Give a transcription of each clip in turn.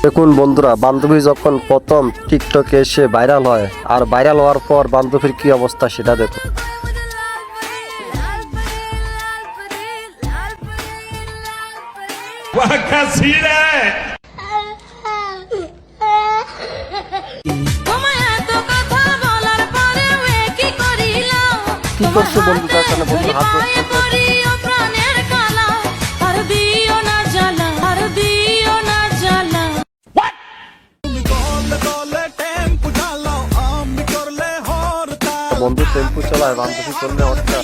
দেখুন বন্ধুরা, বান্ধবী যখন প্রথম টিকটকে এসে ভাইরাল হয় আর ভাইরাল হওয়ার পর বান্ধবীর কি অবস্থা সেটা দেখুন। কি করছো বন্ধু? তার কারণে বন্ধু হাত ধরছে। বন্ধু টেম্পু চালায়, বান্ধবী করলে অর্থা।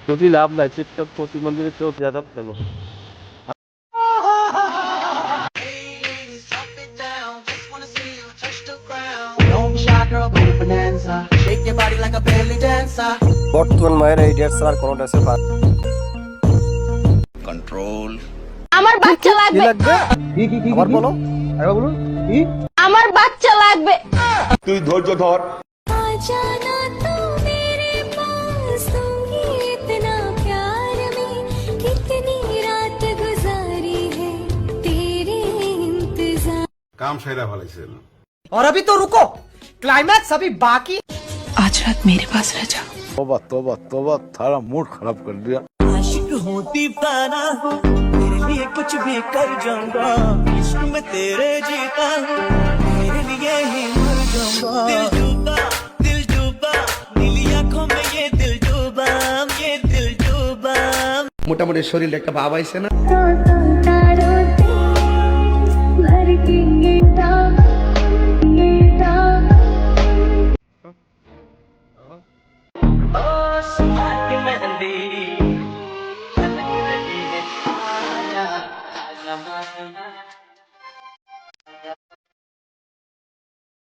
যদি লাভ নাই টিকটক প্রতিবন্ধীদের চোখ যাদব কেন? বর্তমান মায়ের এই ড্যান্স আর কোন ড্যান্সে পার কন্ট্রোল। আমার বাচ্চা লাগবে। কি আবার বলো, আরেকবার বলুন। কি? আমার বাচ্চা লাগবে। তুই ধৈর্য ধর। जाना तो मेरे पास तुम ही इतना प्यार में कितनी रात गुजारी है तेरे इंतजार। काम सेरा वाला और अभी तो रुको, क्लाइमैक्स अभी बाकी। आज रात मेरे पास रह जा। तोबा तोबा तोबा, थारा मूड खराब कर दिया। आशिक हूँ दीवाना हूँ, तेरे लिए कुछ भी कर जाऊंगा, इश्क में तेरे जीता हूँ, तेरे लिए ही मर जाऊंगा। दिल डूबा नीली आंखों में ये दिल डूबा মোটামুটি শরীরে একটা ভাব আইছে না?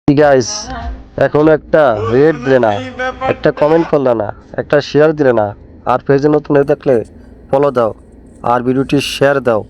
গাইস, এখন একটা রেড দিলে না, একটা কমেন্ট করলে না, একটা শেয়ার দিলে না, আর পেজে নতুন হয়ে থাকলে ফলো দাও আর ভিডিওটি শেয়ার দাও।